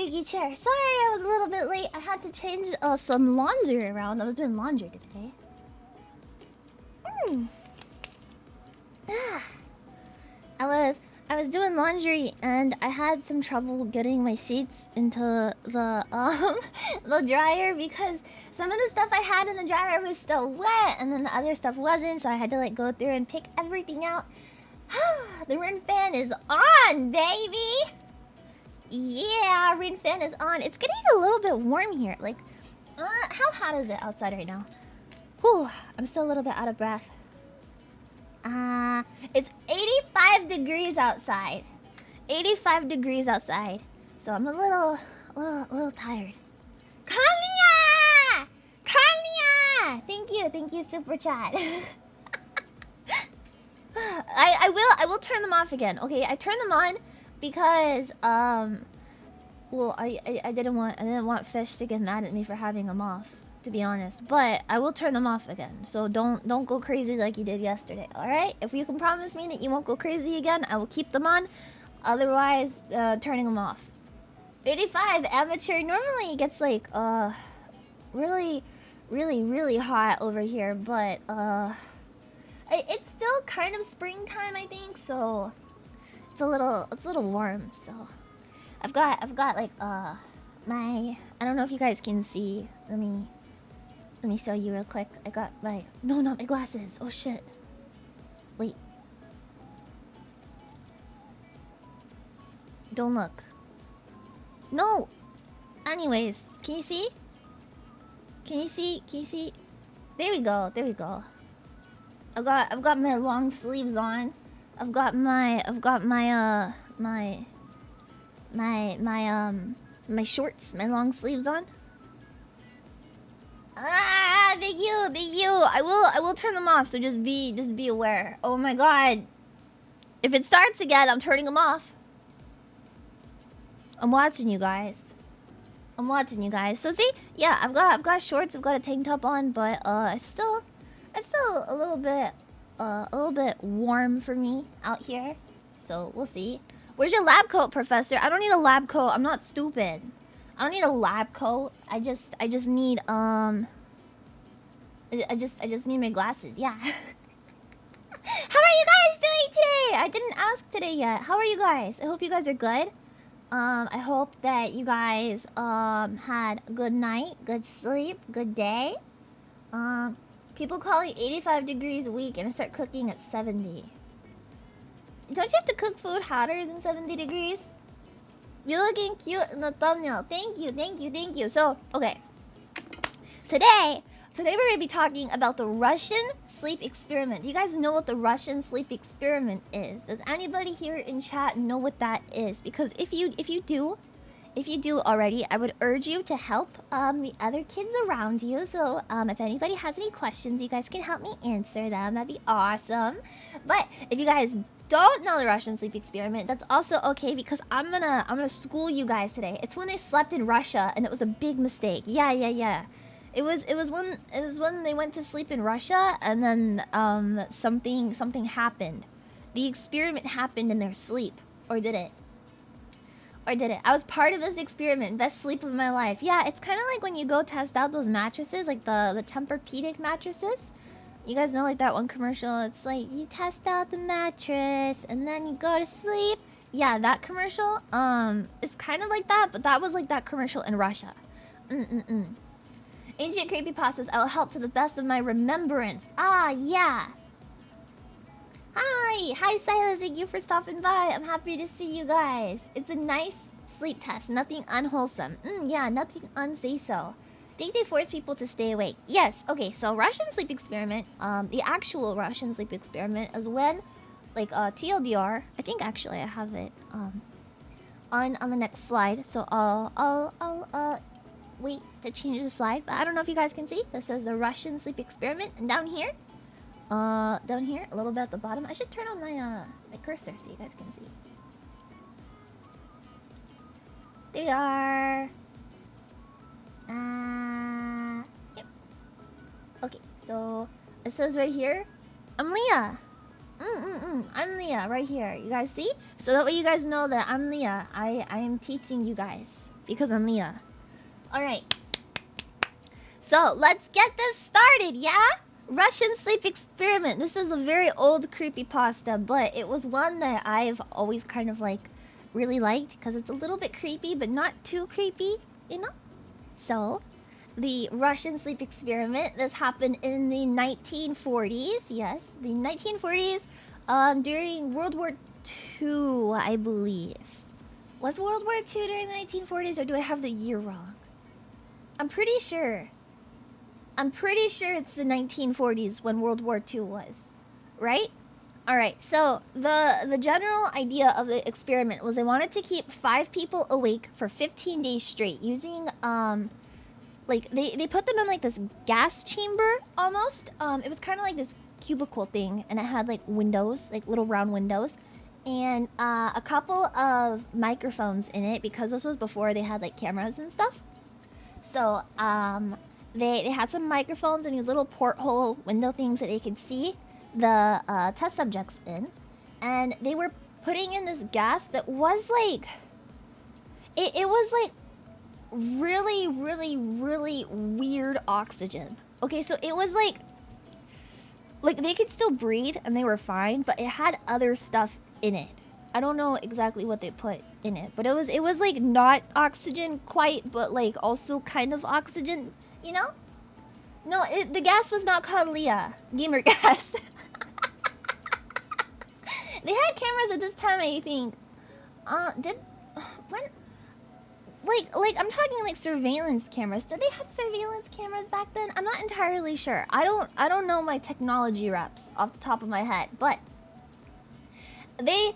squeaky chair. Sorry, I was a little bit late. I had to change some laundry around. I was doing laundry today. Ah. I was doing laundry and I had some trouble getting my sheets into the the dryer because some of the stuff I had in the dryer was still wet and then the other stuff wasn't, so I had to like go through and pick everything out. The Rin fan is on, baby! Yeah, Rin fan is on. It's getting a little bit warm here. Like, how hot is it outside right now? Whew, I'm still a little bit out of breath. It's 85 degrees outside. 85 degrees outside. So I'm a little tired. Carlia! Carlia! Thank you, Super Chat. I will turn them off again. Okay, I turned them on because well, I didn't want Fish to get mad at me for having them off, to be honest. But I will turn them off again. So don't go crazy like you did yesterday. All right? If you can promise me that you won't go crazy again, I will keep them on. Otherwise, turning them off. 85 amateur normally gets like really hot over here, but it's still kind of springtime, I think, so it's a little warm. So I've got like my, I don't know if you guys can see. Let me show you real quick. I got my, no, not my glasses. Oh shit. Wait. Don't look. No. Anyways, can you see? Can you see? Can you see? There we go. There we go. I've got my long sleeves on. I've got my shorts, my long sleeves on. Thank you. I will turn them off, so just be aware. Oh my god. If it starts again, I'm turning them off. I'm watching you guys. So see, yeah, I've got shorts, I've got a tank top on, but it's still a little bit warm for me out here. So we'll see. Where's your lab coat, Professor? I don't need a lab coat. I'm not stupid. I don't need a lab coat. I just need I just need my glasses. Yeah. How are you guys doing today? I didn't ask today yet. How are you guys? I hope you guys are good. I hope that you guys had a good night, good sleep, good day. People call it 85 degrees a week and I start cooking at 70. Don't you have to cook food hotter than 70 degrees? You're looking cute in the thumbnail. Thank you. So, okay. Today we're going to be talking about the Russian sleep experiment. Do you guys know what the Russian sleep experiment is? Does anybody here in chat know what that is? Because if you do already, I would urge you to help the other kids around you. So if anybody has any questions, you guys can help me answer them. That'd be awesome. But if you guys don't know the Russian sleep experiment, that's also okay, because I'm gonna school you guys today. It's when they slept in Russia and it was a big mistake. Yeah. It was when they went to sleep in Russia and then something happened. The experiment happened in their sleep, or did it? I was part of this experiment. Best sleep of my life. Yeah, it's kind of like when you go test out those mattresses, like the Tempur-Pedic mattresses. You guys know, like that one commercial. It's like you test out the mattress and then you go to sleep. Yeah, that commercial. It's kind of like that, but that was like that commercial in Russia. Ancient creepypastas. I will help to the best of my remembrance. Ah, yeah. Hi, Silas. Thank you for stopping by. I'm happy to see you guys. It's a nice sleep test. Nothing unwholesome. Yeah, nothing unsay-so. Think they force people to stay awake. Yes. Okay, so Russian sleep experiment. The actual Russian sleep experiment is when, like, TLDR. I think actually I have it on the next slide. So I'll wait to change the slide. But I don't know if you guys can see. This is the Russian sleep experiment, and down here, a little bit at the bottom. I should turn on my my cursor so you guys can see. There you are. Yep. Okay, so it says right here, I'm Leah. I'm Leah right here. You guys see? So that way you guys know that I'm Leah. I am teaching you guys. because I'm Leah. Alright. So, let's get this started, yeah? Russian sleep experiment. This is a very old creepypasta, but it was one that I've always kind of like really liked because it's a little bit creepy, but not too creepy, you know? So, the Russian sleep experiment. This happened in the 1940s. Yes, the 1940s, during World War II, I believe. Was World War II during the 1940s, or do I have the year wrong? I'm pretty sure it's the 1940s when World War II was, right? All right. So the general idea of the experiment was they wanted to keep 5 people awake for 15 days straight using like they put them in like this gas chamber almost. It was kind of like this cubicle thing, and it had like windows, like little round windows, and a couple of microphones in it because this was before they had like cameras and stuff. So they had some microphones and these little porthole window things that they could see the test subjects in, and they were putting in this gas that was like it was like really weird oxygen. Okay, so it was like they could still breathe and they were fine, but it had other stuff in it. I don't know exactly what they put in it, but it was like not oxygen quite, but like also kind of oxygen, you know? No, the gas was not called Leah. Gamer gas. They had cameras at this time, I think. Like I'm talking like surveillance cameras. Did they have surveillance cameras back then? I'm not entirely sure. I don't know my technology reps off the top of my head, but they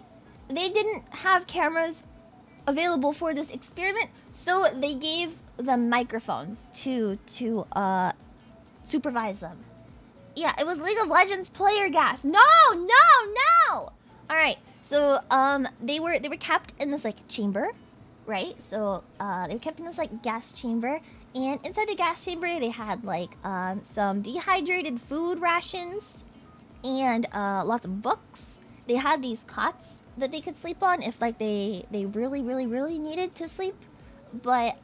didn't have cameras available for this experiment, so they gave them microphones to supervise them. Yeah, it was League of Legends player gas. No. All right. So they were kept in this like chamber, right? So they were kept in this like gas chamber, and inside the gas chamber they had like some dehydrated food rations and lots of books. They had these cots that they could sleep on if like they really needed to sleep, but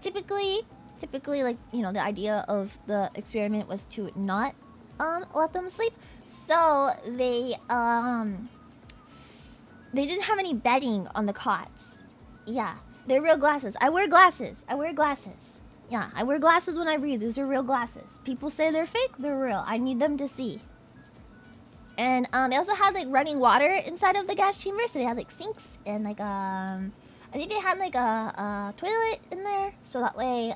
typically like, you know, the idea of the experiment was to not let them sleep. So they didn't have any bedding on the cots. Yeah, they're real glasses. I wear glasses. Yeah, I wear glasses when I read. Those are real glasses. People say they're fake, they're real. I need them to see. And they also had like running water inside of the gas chamber, so they had like sinks and like I think they had like a toilet in there, so that way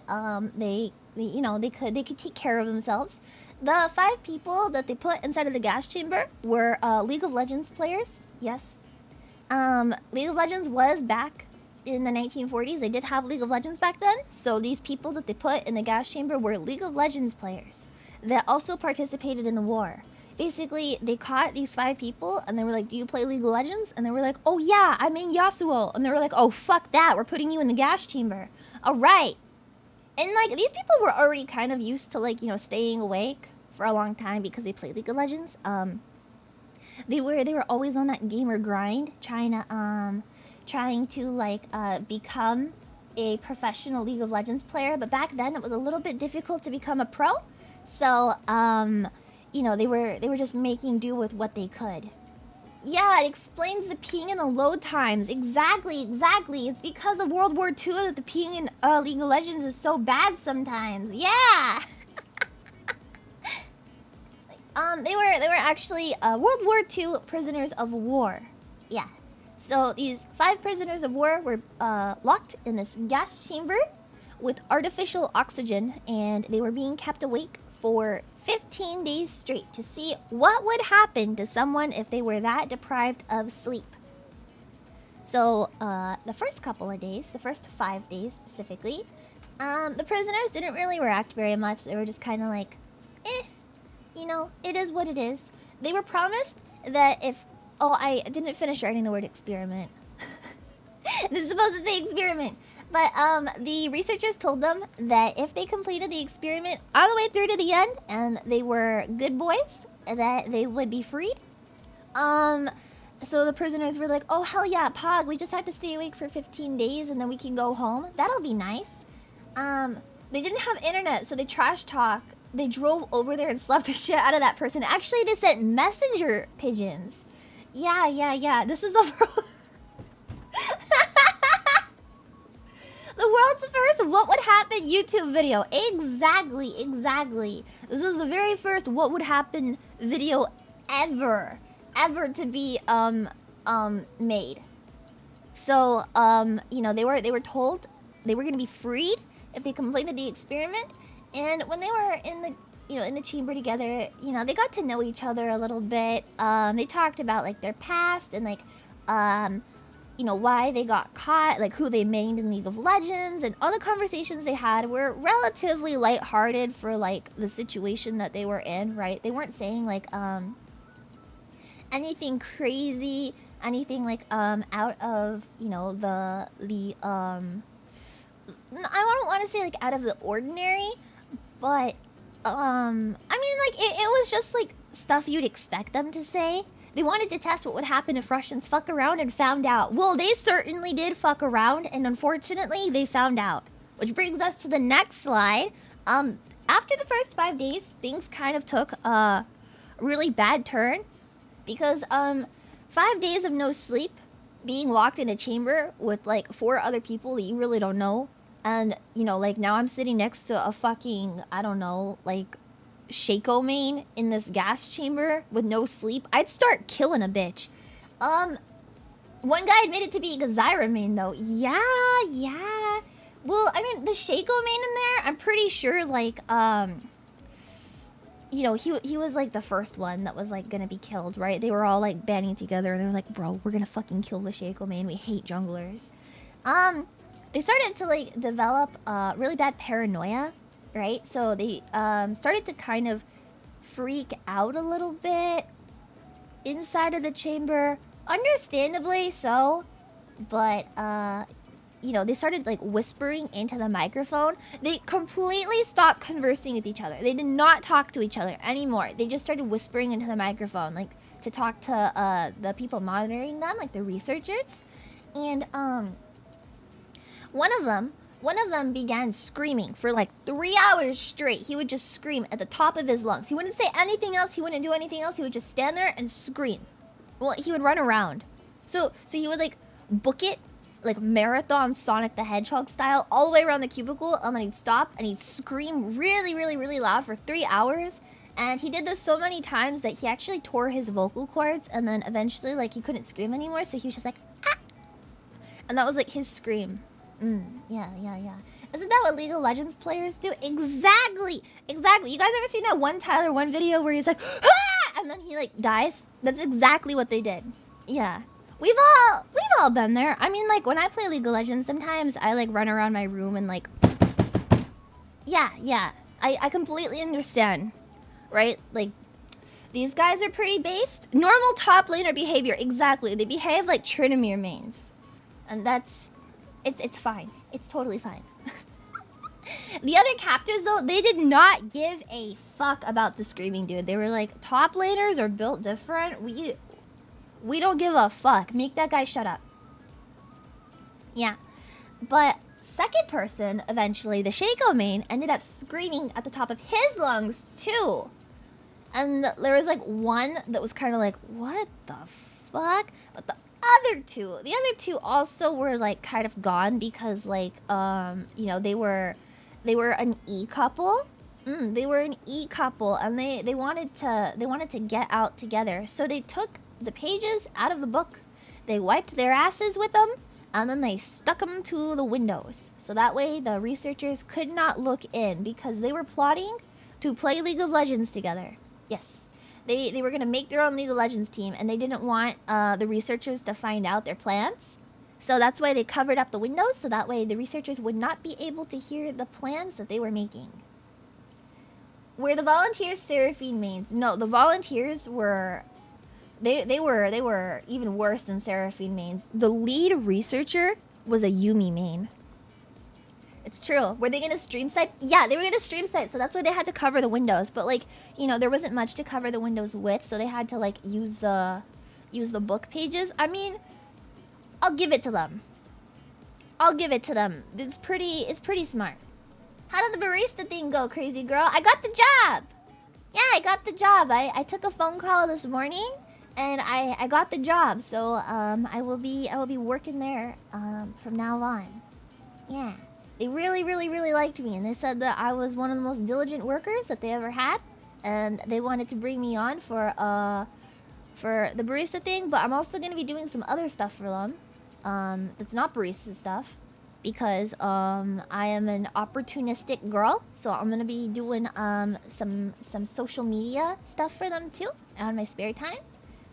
they you know they could take care of themselves. The 5 people that they put inside of the gas chamber were League of Legends players. Yes, League of Legends was back in the 1940s. They did have League of Legends back then, so these people that they put in the gas chamber were League of Legends players that also participated in the war. Basically, they caught these 5 people, and they were like, do you play League of Legends? And they were like, oh yeah, I mean Yasuo. And they were like, oh fuck that, we're putting you in the gas chamber. Alright. And like, these people were already kind of used to like, you know, staying awake for a long time because they played League of Legends. They were always on that gamer grind, trying to like become a professional League of Legends player. But back then it was a little bit difficult to become a pro. So you know, they were just making do with what they could. Yeah, it explains the ping and the load times. Exactly. It's because of World War II that the ping in League of Legends is so bad sometimes. Yeah. They were actually World War II prisoners of war. Yeah. So these 5 prisoners of war were locked in this gas chamber with artificial oxygen, and they were being kept awake for 15 days straight to see what would happen to someone if they were that deprived of sleep. So the first couple of days, the first 5 days specifically, the prisoners didn't really react very much. They were just kind of like, you know, it is what it is. They were promised that if... Oh, I didn't finish writing the word experiment. This is supposed to say experiment. But the researchers told them that if they completed the experiment all the way through to the end and they were good boys, that they would be freed. So the prisoners were like, oh, hell yeah, Pog, we just have to stay awake for 15 days and then we can go home. That'll be nice. They didn't have internet, so they trash talk. They drove over there and slapped the shit out of that person. Actually, they sent messenger pigeons. Yeah. This is the world. The world's first what would happen YouTube video. Exactly. This was the very first what would happen video ever to be made. So you know, they were told they were gonna be freed if they completed the experiment. And when they were in the chamber together, you know, they got to know each other a little bit. They talked about like their past and like you know, why they got caught, like who they mained in League of Legends, and all the conversations they had were relatively lighthearted for like the situation that they were in, right? They weren't saying like anything crazy, anything like out of, you know, the I don't want to say like out of the ordinary, but I mean like it was just like stuff you'd expect them to say. They wanted to test what would happen if Russians fuck around and found out. Well, they certainly did fuck around, and unfortunately, they found out. Which brings us to the next slide. After the first 5 days, things kind of took a really bad turn. Because 5 days of no sleep, being locked in a chamber with like 4 other people that you really don't know. And, you know, like now I'm sitting next to a fucking, I don't know, like Shaco main in this gas chamber with no sleep. I'd start killing a bitch. One guy admitted to being a Zyra main though. Yeah. Well, I mean, the Shaco main in there, I'm pretty sure like you know, he was like the first one that was like gonna be killed, right? They were all like banding together and they were like, bro, we're gonna fucking kill the Shaco main. We hate junglers. They started to like develop really bad paranoia. Right, so they started to kind of freak out a little bit inside of the chamber, understandably so. But you know, they started like whispering into the microphone. They completely stopped conversing with each other. They did not talk to each other anymore. They just started whispering into the microphone, like to talk to the people monitoring them, like the researchers. And one of them began screaming for like 3 hours straight. He would just scream at the top of his lungs. He wouldn't say anything else. He wouldn't do anything else. He would just stand there and scream. Well, he would run around. So he would like book it, like marathon Sonic the Hedgehog style, all the way around the cubicle, and then he'd stop and he'd scream really loud for 3 hours. And he did this so many times that he actually tore his vocal cords, and then eventually like he couldn't scream anymore, so he was just like, ah! And that was like his scream. Yeah. Isn't that what League of Legends players do? Exactly. You guys ever seen that one Tyler 1 video where he's like, ah! And then he like dies? That's exactly what they did. Yeah. We've all been there. I mean, like when I play League of Legends, sometimes I like run around my room and like, yeah. I completely understand, right? Like these guys are pretty based. Normal top laner behavior, exactly. They behave like Tryndamere mains, and that's. It's fine. It's totally fine. The other captors, though, they did not give a fuck about the screaming dude. They were like, top laners are built different. We don't give a fuck. Make that guy shut up. Yeah. But second person, eventually, the Shaco main, ended up screaming at the top of his lungs, too. And there was like one that was kind of like, what the fuck? But the other two also were like kind of gone because like you know, they were an E couple. They were an E couple, and they wanted to get out together. So they took the pages out of the book, they wiped their asses with them, and then they stuck them to the windows. So that way the researchers could not look in, because they were plotting to play League of Legends together. Yes. They were going to make their own League of Legends team, and they didn't want the researchers to find out their plans. So that's why they covered up the windows, so that way the researchers would not be able to hear the plans that they were making. Were the volunteers Seraphine mains? No, the volunteers were... They were even worse than Seraphine mains. The lead researcher was a Yuumi main. It's true. Were they gonna stream snipe? Yeah, they were gonna stream snipe, so that's why they had to cover the windows. But like, you know, there wasn't much to cover the windows with, so they had to like use the use the book pages. I mean, I'll give it to them. I'll give it to them. It's pretty smart. How did the barista thing go, crazy girl? I got the job. Yeah, I got the job. I took a phone call this morning, and I got the job. So I will be working there from now on. Yeah, they really liked me, and they said that I was one of the most diligent workers that they ever had, and they wanted to bring me on for the barista thing. But I'm also gonna be doing some other stuff for them. That's not barista stuff, because I am an opportunistic girl, so I'm gonna be doing some social media stuff for them too on my spare time.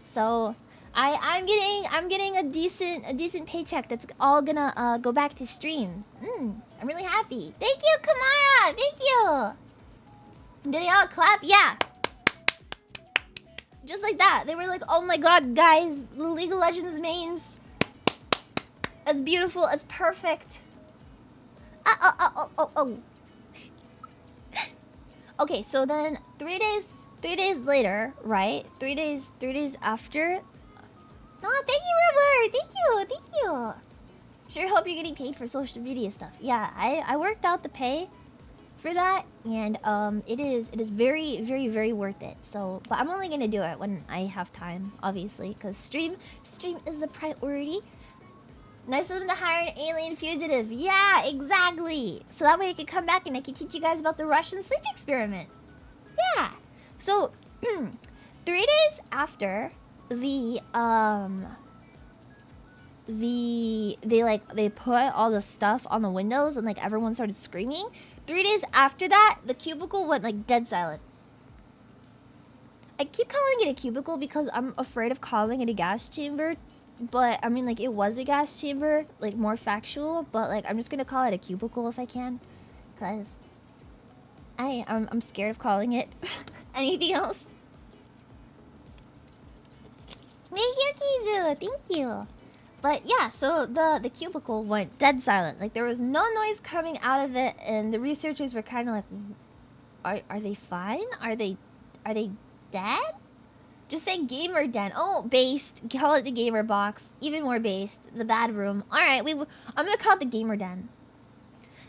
So I'm getting a decent paycheck that's all gonna go back to stream. I'm really happy. Thank you, Kamara. Thank you. Did they all clap? Yeah. Just like that. They were like, "Oh my god, guys, the League of Legends mains. It's beautiful. It's perfect." Oh. Okay, so then 3 days later, right? 3 days after. No, thank you, River. Thank you. Sure hope you're getting paid for social media stuff. Yeah, I worked out the pay for that, and it is very worth it. So, but I'm only gonna do it when I have time, obviously, because stream is the priority. Nice of them to hire an alien fugitive. Yeah, exactly. So that way I could come back and I could teach you guys about the Russian sleep experiment. Yeah. So 3 days after they put all the stuff on the windows and like everyone started screaming. 3 days after that, the cubicle went like dead silent. I keep calling it a cubicle because I'm afraid of calling it a gas chamber. But I mean, like, it was a gas chamber, like more factual. But like, I'm just gonna call it a cubicle if I can, cause I'm scared of calling it anything else. Thank you, Kizu. Thank you. But yeah, so the cubicle went dead silent. Like there was no noise coming out of it, and the researchers were kind of like, "Are they fine? Are they dead?" Just say gamer den. Oh, based. Call it the gamer box. Even more based. The bad room. Alright, I'm gonna call it the gamer den.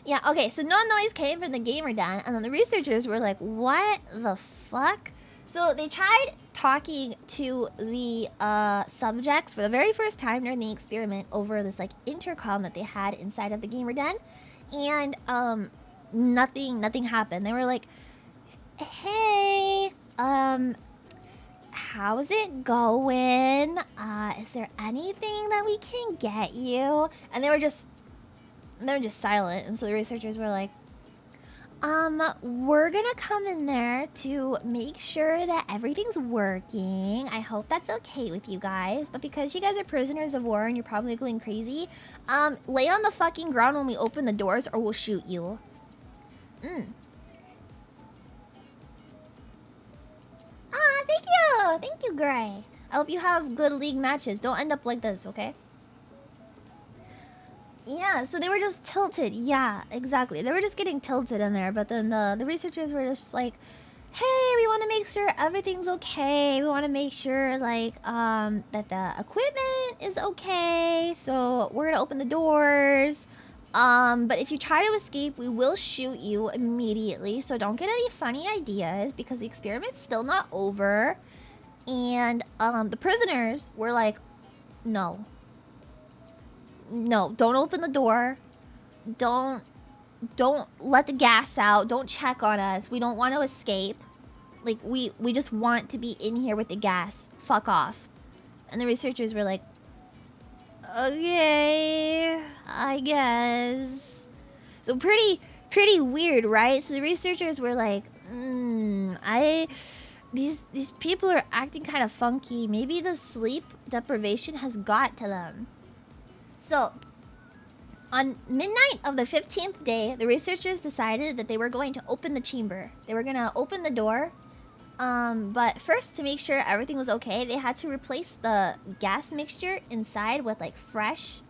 Yeah, okay, so no noise came from the gamer den, and then the researchers were like, what the fuck? So they tried talking to the subjects for the very first time during the experiment over this like intercom that they had inside of the gamer den. And nothing happened. They were like, hey, how's it going? Is there anything that we can get you? And they were just silent. And so the researchers were like, we're gonna come in there to make sure that everything's working. I hope that's okay with you guys. But because you guys are prisoners of war and you're probably going crazy, lay on the fucking ground when we open the doors or we'll shoot you. Thank you, Gray. I hope you have good league matches. Don't end up like this, okay? Yeah, so they were just tilted. Yeah, exactly. They were just getting tilted in there. But then the researchers were just like, hey, we want to make sure everything's okay. We want to make sure, like, that the equipment is okay. So we're going to open the doors. But if you try to escape, we will shoot you immediately. So don't get any funny ideas because the experiment's still not over. And the prisoners were like, no, don't open the door. Don't let the gas out. Don't check on us. We don't want to escape. Like, we just want to be in here with the gas. Fuck off. And the researchers were like, okay, I guess. So pretty weird, right? So the researchers were like, these people are acting kind of funky. Maybe the sleep deprivation has got to them. So on midnight of the 15th day, the researchers decided that they were going to open the chamber. They were gonna open the door. But first, to make sure everything was okay, they had to replace the gas mixture inside with like fresh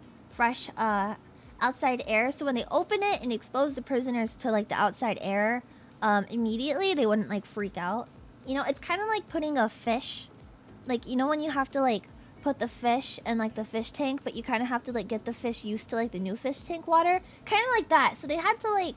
outside air. So when they open it and expose the prisoners to like the outside air, immediately they wouldn't like freak out. You know, it's kind of like putting a fish, like, you know, when you have to like put the fish in like the fish tank, but you kind of have to like get the fish used to like the new fish tank water, kind of like that. So they had to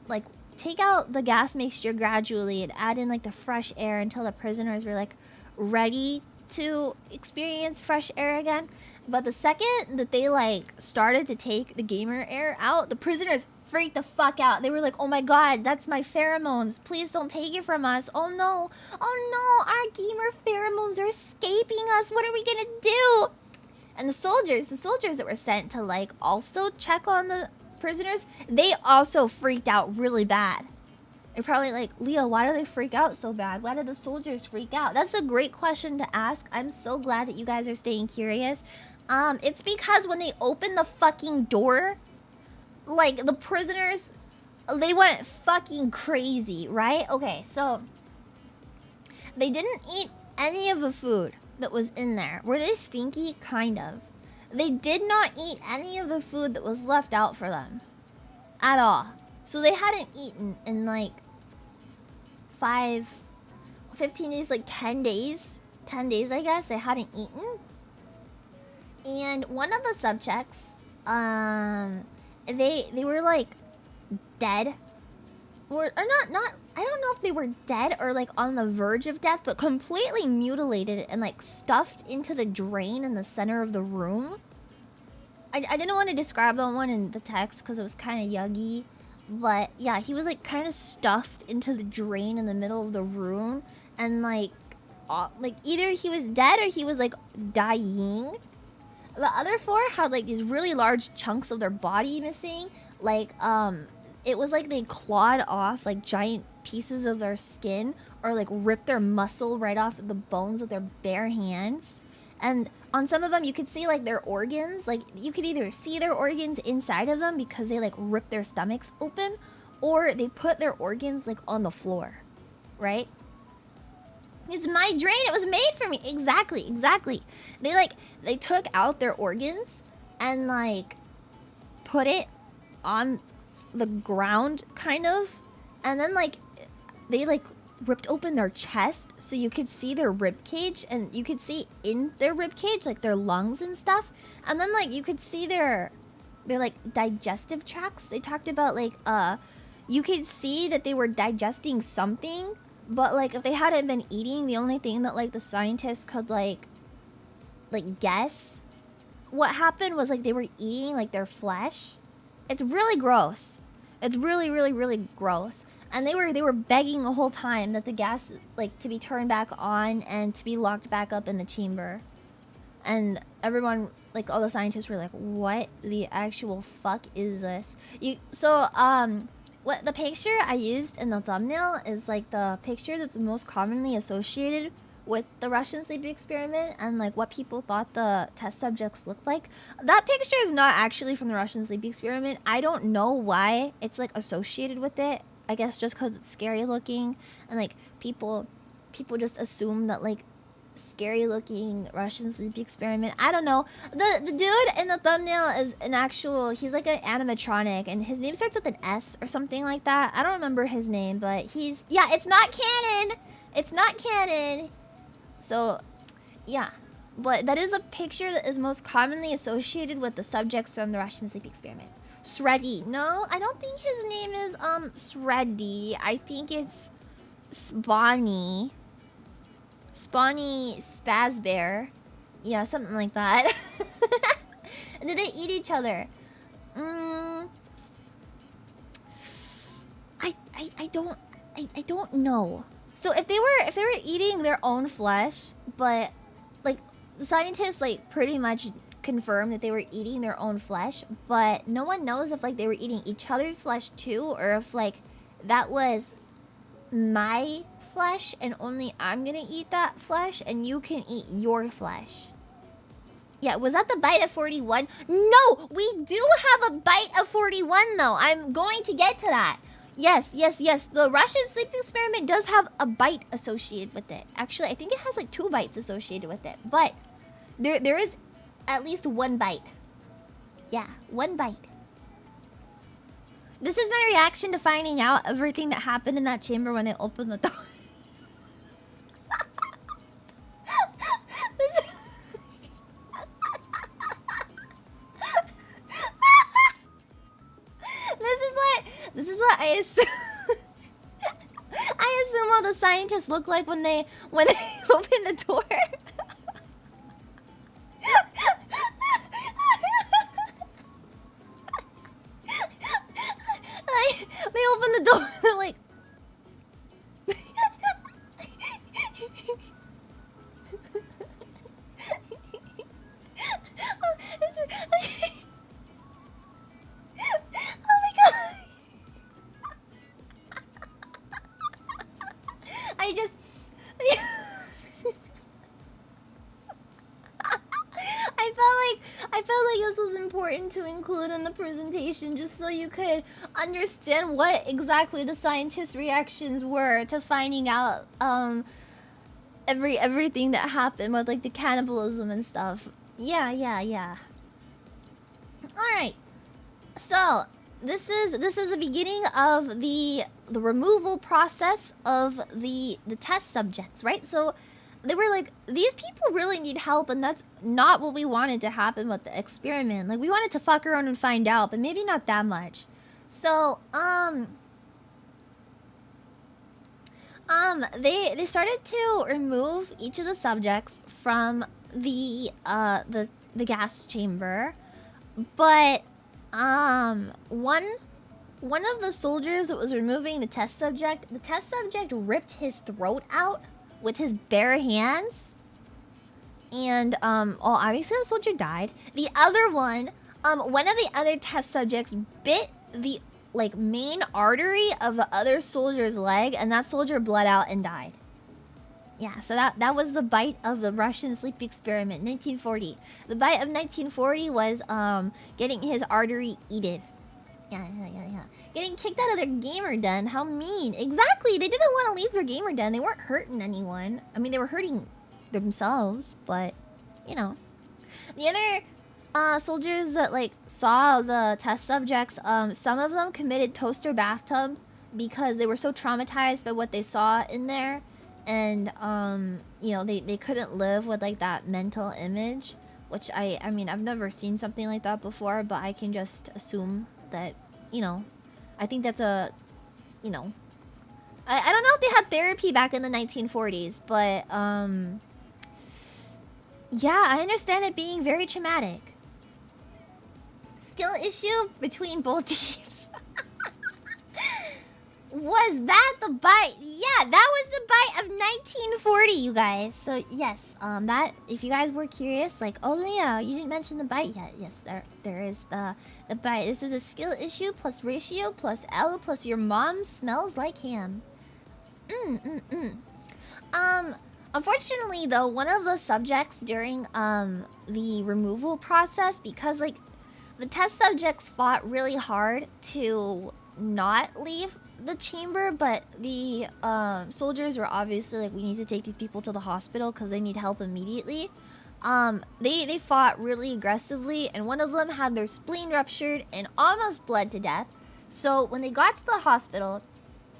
like take out the gas mixture gradually and add in like the fresh air until the prisoners were like ready to experience fresh air again. But the second that they like started to take the gamer air out, the prisoners freaked the fuck out. They were like, oh my god, that's my pheromones, please don't take it from us. Oh no, our gamer pheromones are escaping us, what are we gonna do? And the soldiers that were sent to like also check on the prisoners, they also freaked out really bad. You're probably like, Leo, why do they freak out so bad? Why did the soldiers freak out? That's a great question to ask. I'm so glad that you guys are staying curious. It's because when they opened the fucking door, like, the prisoners, they went fucking crazy, right? Okay, so they didn't eat any of the food that was in there. Were they stinky? Kind of. They did not eat any of the food that was left out for them. At all. So they hadn't eaten in like 15 days, like 10 days. 10 days, I guess, they hadn't eaten. And one of the subjects, they were like dead. Or not, I don't know if they were dead or like on the verge of death, but completely mutilated and like stuffed into the drain in the center of the room. I didn't want to describe that one in the text because it was kind of yuggy. But yeah, he was like kind of stuffed into the drain in the middle of the room. And like either he was dead or he was like dying. The other four had like these really large chunks of their body missing. Like, it was like they clawed off like giant pieces of their skin or like ripped their muscle right off of the bones with their bare hands. And on some of them, you could see like their organs. Like, you could either see their organs inside of them because they like ripped their stomachs open, or they put their organs like on the floor, right? It's my drain. It was made for me. Exactly. They took out their organs and like put it on the ground, kind of, and then like they like ripped open their chest so you could see their rib cage, and you could see in their rib cage like their lungs and stuff, and then like you could see their like digestive tracts. They talked about like you could see that they were digesting something, but like if they hadn't been eating, the only thing that like the scientists could like guess what happened was like they were eating like their flesh. It's really gross. It's really gross. And they were begging the whole time that the gas like to be turned back on and to be locked back up in the chamber. And everyone, like all the scientists, were like, "What the actual fuck is this?" What the picture I used in the thumbnail is like the picture that's most commonly associated with the Russian sleep experiment and like what people thought the test subjects looked like. That picture is not actually from the Russian sleep experiment. I don't know why it's like associated with it. I guess just because it's scary looking, and like people just assume that like scary looking Russian sleep experiment. I don't know. The dude in the thumbnail is an actual, he's like an animatronic, and his name starts with an S or something like that. I don't remember his name, but it's not canon. It's not canon. So yeah, but that is a picture that is most commonly associated with the subjects from the Russian sleep experiment. Shreddy. No, I don't think his name is Shreddy. I think it's Spawny Spazbear. Yeah, something like that. Did they eat each other? I don't know. So if they were eating their own flesh, but like the scientists like pretty much confirmed that they were eating their own flesh, but no one knows if like they were eating each other's flesh too, or if like that was my flesh and only I'm gonna eat that flesh and you can eat your flesh. Yeah, was that the bite of 41? No, we do have a bite of 41 though. I'm going to get to that. Yes. The Russian sleep experiment does have a bite associated with it. Actually, I think it has like 2 bites associated with it, but there is at least 1 bite. Yeah, 1 bite. This is my reaction to finding out everything that happened in that chamber when they opened the door. This is what I assume. I assume all the scientists look like when they open the door. Like, they open the door and they're like... Oh my god! I just... I felt like this was important to include in the presentation just so you could understand what exactly the scientists' reactions were to finding out everything that happened with like the cannibalism and stuff. Yeah. Alright. So this is the beginning of the removal process of the test subjects, right? So they were like, these people really need help, and that's not what we wanted to happen with the experiment. Like, we wanted to fuck around and find out, but maybe not that much. So, they started to remove each of the subjects from the gas chamber, but one of the soldiers that was removing the test subject ripped his throat out with his bare hands, and obviously the soldier died. The other one of the other test subjects bit the like main artery of the other soldier's leg, and that soldier bled out and died. Yeah, so that was the bite of the Russian sleep experiment, 1940. The bite of 1940 was getting his artery eaten. Yeah. Getting kicked out of their gamer den. How mean. Exactly. They didn't want to leave their gamer den. They weren't hurting anyone. I mean, they were hurting themselves, but, you know. The other soldiers that, like, saw the test subjects, some of them committed toaster bathtub because they were so traumatized by what they saw in there. And, you know, they couldn't live with, like, that mental image. Which, I mean, I've never seen something like that before, but I can just assume that, you know, I think that's a, you know, I don't know if they had therapy back in the 1940s, but, yeah, I understand it being very traumatic. Skill issue between both teams. Was that the bite? Yeah, that was the bite of 1940, you guys. So yes, that, if you guys were curious, like, oh Leo, you didn't mention the bite yet. Yes, there is the bite. This is a skill issue plus ratio plus L plus your mom smells like ham. Unfortunately though, one of the subjects during the removal process, because like the test subjects fought really hard to not leave the chamber, but the soldiers were obviously like, we need to take these people to the hospital because they need help immediately. They fought really aggressively, and one of them had their spleen ruptured and almost bled to death. So when they got to the hospital,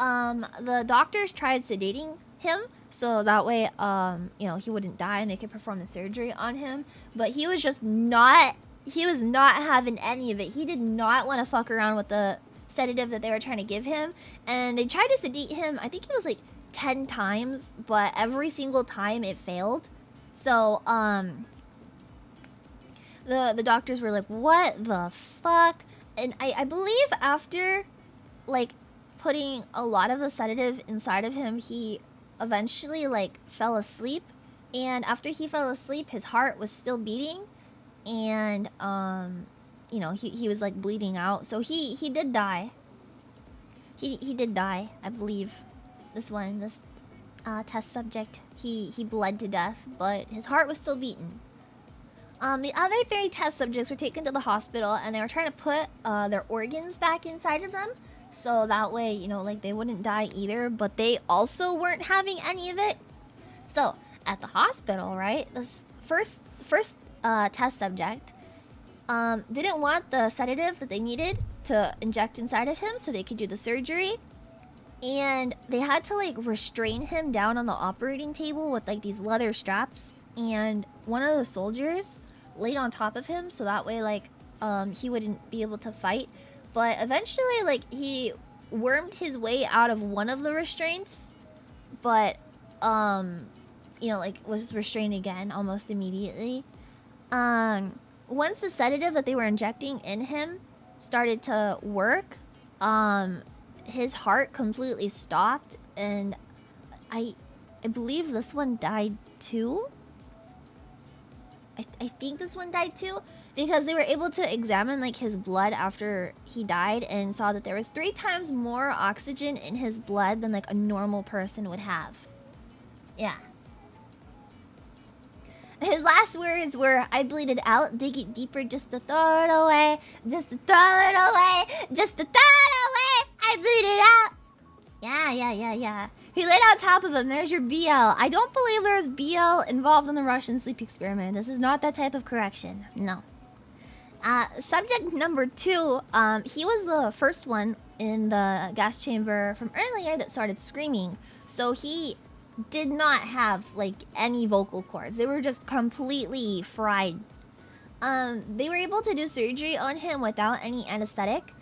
the doctors tried sedating him so that way you know, he wouldn't die and they could perform the surgery on him, but he was just not having any of it. He did not want to fuck around with the sedative that they were trying to give him, and they tried to sedate him, I think it was like 10 times, but every single time it failed. So the doctors were like, what the fuck? And I believe after like putting a lot of the sedative inside of him, he eventually like fell asleep, and after he fell asleep his heart was still beating, and you know, he was like bleeding out, so he did die. He did die, I believe. This test subject, he bled to death, but his heart was still beating. The other 3 test subjects were taken to the hospital, and they were trying to put their organs back inside of them, so that way, you know, like they wouldn't die either, but they also weren't having any of it. So at the hospital, right, this first test subject didn't want the sedative that they needed to inject inside of him so they could do the surgery, and they had to like restrain him down on the operating table with like these leather straps, and one of the soldiers laid on top of him so that way like he wouldn't be able to fight. But eventually like he wormed his way out of one of the restraints, but you know, like was restrained again almost immediately. Once the sedative that they were injecting in him started to work, his heart completely stopped, and I believe this one died too. I think this one died too, because they were able to examine like his blood after he died and saw that there was 3 times more oxygen in his blood than like a normal person would have. Yeah. His last words were, "I bleed it out, dig it deeper just to throw it away, just to throw it away, just to throw it away, I bleed it out." Yeah. He laid on top of him. There's your BL. I don't believe there's BL involved in the Russian sleep experiment. This is not that type of correction. No. Subject number 2, he was the first one in the gas chamber from earlier that started screaming. So he did not have like any vocal cords. They were just completely fried. They were able to do surgery on him without any anesthetic.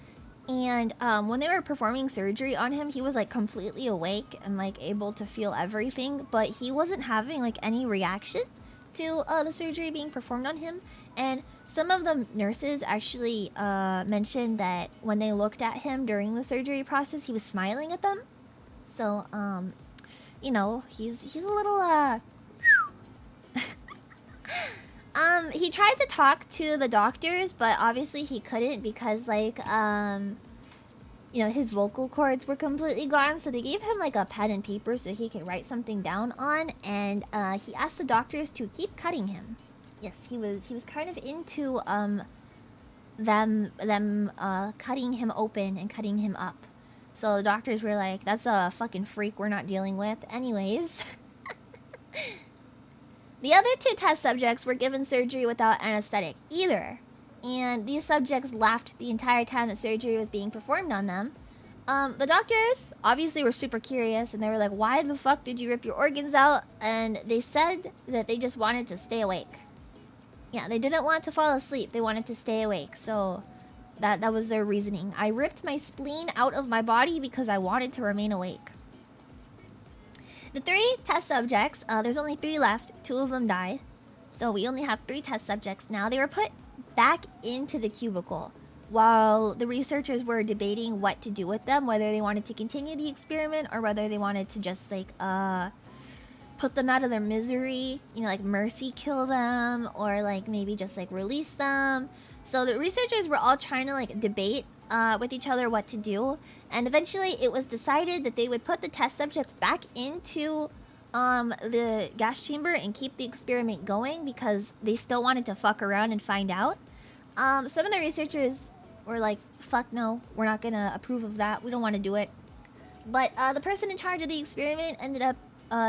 And when they were performing surgery on him, he was like completely awake and like able to feel everything, but he wasn't having like any reaction to the surgery being performed on him. And some of the nurses actually mentioned that when they looked at him during the surgery process, he was smiling at them. So you know, he's a little he tried to talk to the doctors, but obviously he couldn't because like you know, his vocal cords were completely gone. So they gave him like a pen and paper so he could write something down on, and he asked the doctors to keep cutting him. Yes, he was kind of into them cutting him open and cutting him up. So the doctors were like, "That's a fucking freak we're not dealing with." Anyways. The other 2 test subjects were given surgery without anesthetic either. And these subjects laughed the entire time that surgery was being performed on them. The doctors obviously were super curious, and they were like, "Why the fuck did you rip your organs out?" And they said that they just wanted to stay awake. Yeah, they didn't want to fall asleep. They wanted to stay awake. So that was their reasoning. "I ripped my spleen out of my body because I wanted to remain awake." The 3 test subjects, there's only 3 left. 2 of them died. So we only have 3 test subjects now. They were put back into the cubicle while the researchers were debating what to do with them, whether they wanted to continue the experiment or whether they wanted to just like put them out of their misery, you know, like mercy kill them, or like maybe just like release them. So the researchers were all trying to like debate with each other what to do, and eventually it was decided that they would put the test subjects back into the gas chamber and keep the experiment going because they still wanted to fuck around and find out. Some of the researchers were like, "Fuck no, we're not gonna approve of that, we don't want to do it." But the person in charge of the experiment ended up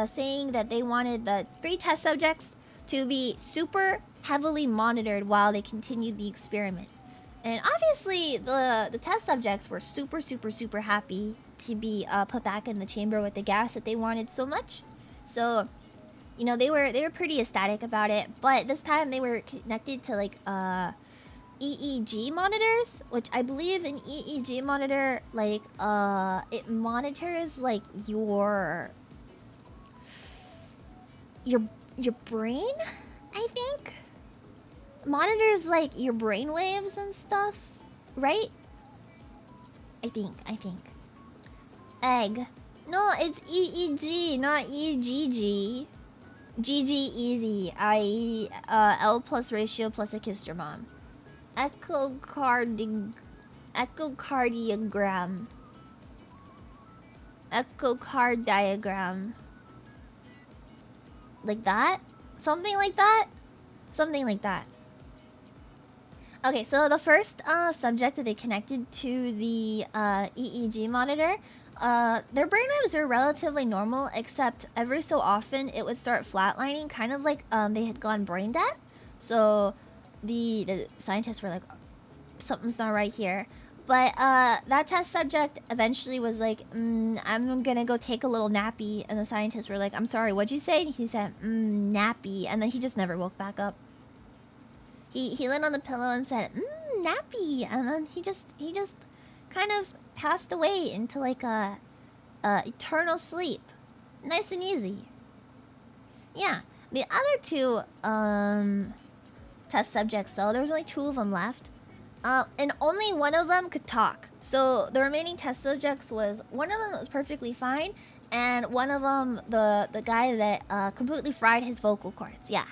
saying that they wanted the 3 test subjects to be super heavily monitored while they continued the experiment. And obviously, the test subjects were super happy to be put back in the chamber with the gas that they wanted so much. So, you know, they were pretty ecstatic about it. But this time they were connected to like EEG monitors, which I believe an EEG monitor like it monitors like your brain, I think. Monitors like your brain waves and stuff, right? I think. Egg. No, it's EEG, not EGG. GG easy, i.e. L plus ratio plus a kiss your mom. Echocardiogram. Echocard diagram. Like that? Something like that? Something like that. Okay, so the first subject that they connected to the EEG monitor, their brainwaves are relatively normal, except every so often it would start flatlining, kind of like they had gone brain dead. So the scientists were like, something's not right here. But that test subject eventually was like, I'm gonna go take a little nappy. And the scientists were like, "I'm sorry, what'd you say?" And he said, nappy. And then he just never woke back up. He laid on the pillow and said, nappy. And then he just kind of passed away into like a eternal sleep. Nice and easy. Yeah. The other two test subjects, though, there was only 2 of them left. And only one of them could talk. So the remaining test subjects was one of them was perfectly fine, and one of them, the guy that completely fried his vocal cords. Yeah.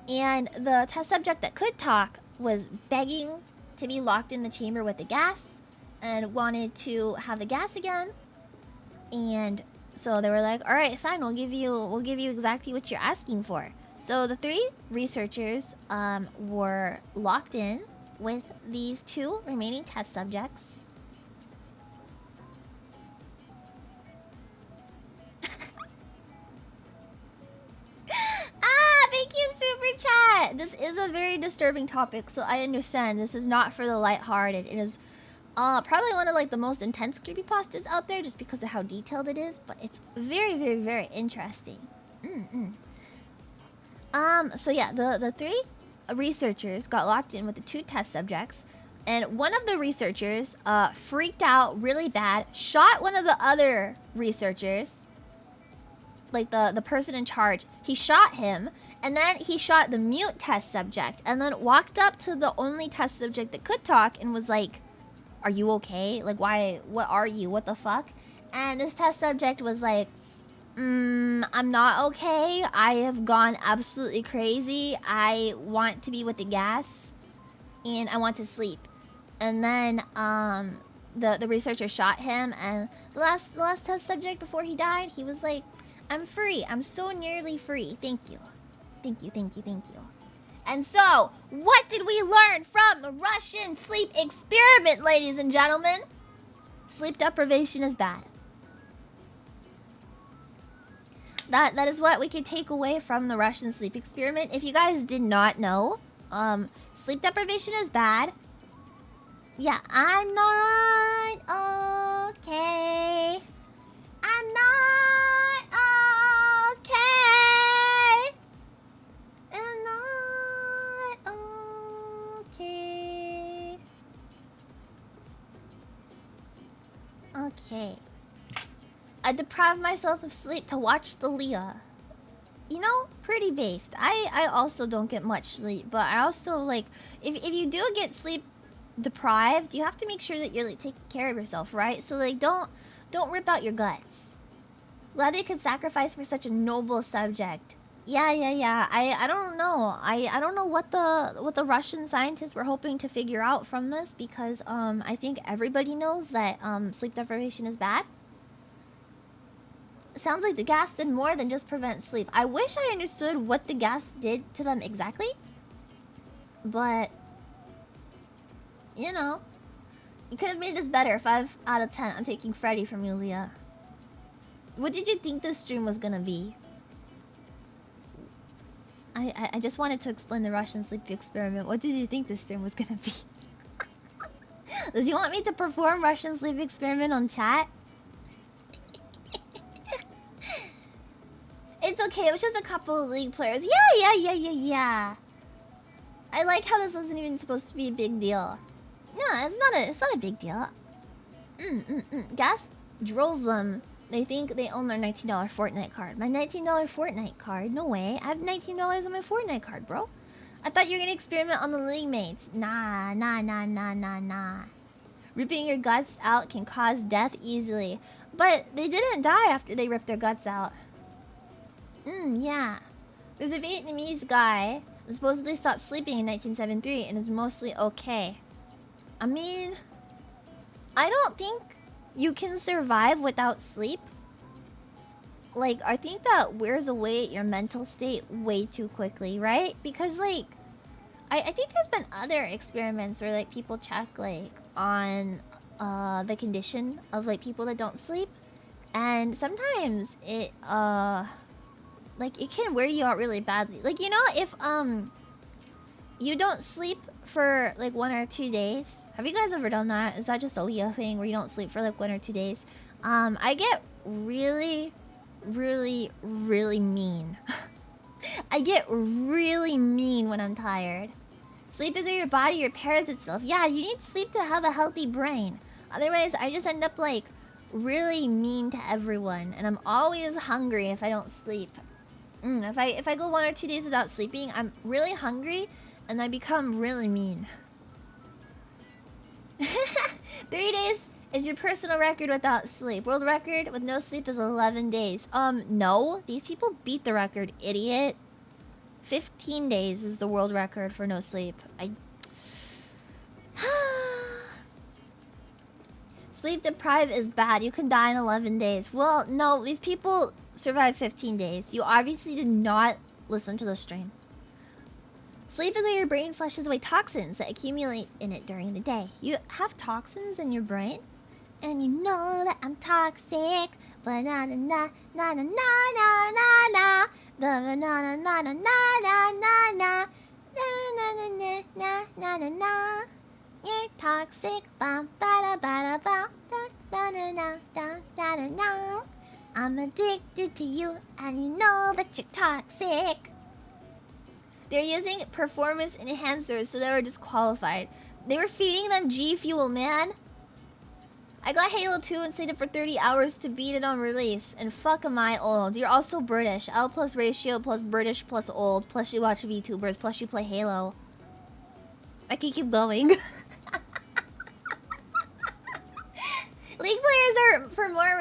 And the test subject that could talk was begging to be locked in the chamber with the gas and wanted to have the gas again. And so they were like, all right, fine, we'll give you exactly what you're asking for. So the 3 researchers were locked in with these 2 remaining test subjects. Thank you, Super Chat! This is a very disturbing topic, so I understand. This is not for the lighthearted. It is probably one of like the most intense creepypastas out there just because of how detailed it is, but it's very, very, very interesting. So yeah, the 3 researchers got locked in with the 2 test subjects, and one of the researchers freaked out really bad, shot one of the other researchers, like the person in charge. He shot him, and then he shot the mute test subject, and then walked up to the only test subject that could talk and was like, are you okay? Like, why? What are you? What the fuck? And this test subject was like, I'm not okay. I have gone absolutely crazy. I want to be with the gas, and I want to sleep. And then the researcher shot him, and the last test subject before he died, he was like, I'm free. I'm so nearly free. Thank you. Thank you, thank you, thank you. And so, what did we learn from the Russian sleep experiment, ladies and gentlemen? Sleep deprivation is bad. That is what we could take away from the Russian sleep experiment. If you guys did not know, sleep deprivation is bad. Yeah, I'm not okay. I'm not okay. I'm not okay. Okay. I deprived myself of sleep to watch the Leah. You know, pretty based. I also don't get much sleep, but I also like if you do get sleep deprived, you have to make sure that you're like taking care of yourself, right? So like don't rip out your guts. Glad they could sacrifice for such a noble subject. Yeah. I don't know. I don't know what the Russian scientists were hoping to figure out from this, because I think everybody knows that sleep deprivation is bad. Sounds like the gas did more than just prevent sleep. I wish I understood what the gas did to them exactly. But, you know, you could have made this better. 5 out of 10. I'm taking Freddy from you, Leah. What did you think this stream was gonna be? I just wanted to explain the Russian sleep experiment. What did you think this stream was gonna be? Did you want me to perform Russian sleep experiment on chat? It's okay, it was just a couple of League players. Yeah. I like how this wasn't even supposed to be a big deal. No, it's not a big deal. Gas drove them. They think they own their $19 Fortnite card. My $19 Fortnite card? No way. I have $19 on my Fortnite card, bro. I thought you were gonna experiment on the League mates. Nah. Ripping your guts out can cause death easily. But they didn't die after they ripped their guts out. Yeah. There's a Vietnamese guy that supposedly stopped sleeping in 1973 and is mostly okay. I mean, I don't think you can survive without sleep. Like, I think that wears away your mental state way too quickly, right? Because, like, I think there's been other experiments where, like, people check, like, on the condition of, like, people that don't sleep. And sometimes it, like, it can wear you out really badly. Like, you know, if, you don't sleep for, like, 1 or 2 days. Have you guys ever done that? Is that just a Leah thing where you don't sleep for, like, 1 or 2 days? I get really mean. I get really mean when I'm tired. Sleep is where your body repairs itself. Yeah, you need sleep to have a healthy brain. Otherwise, I just end up like really mean to everyone, and I'm always hungry if I don't sleep. If I go 1 or 2 days without sleeping, I'm really hungry, and I become really mean. 3 days is your personal record without sleep. World record with no sleep is 11 days. No. These people beat the record, idiot. 15 days is the world record for no sleep. Sleep deprived is bad. You can die in 11 days. Well, no. These people survive 15 days. You obviously did not listen to the stream. Sleep is where your brain flushes away toxins that accumulate in it during the day. You have toxins in your brain? And you know that I'm toxic. But na na na na na na na na na. Na na na na na na na na na. Na na na na na na na. You're toxic. Bum ba da ba da ba. Da da da da da da da. I'm addicted to you, and you know that you're toxic. They're using performance enhancers, so they were disqualified. They were feeding them G Fuel, man. I got Halo 2 and stayed up for 30 hours to beat it on release. And fuck am I old. You're also British. L plus ratio plus British plus old. Plus you watch VTubers. Plus you play Halo. I can keep going. League players are more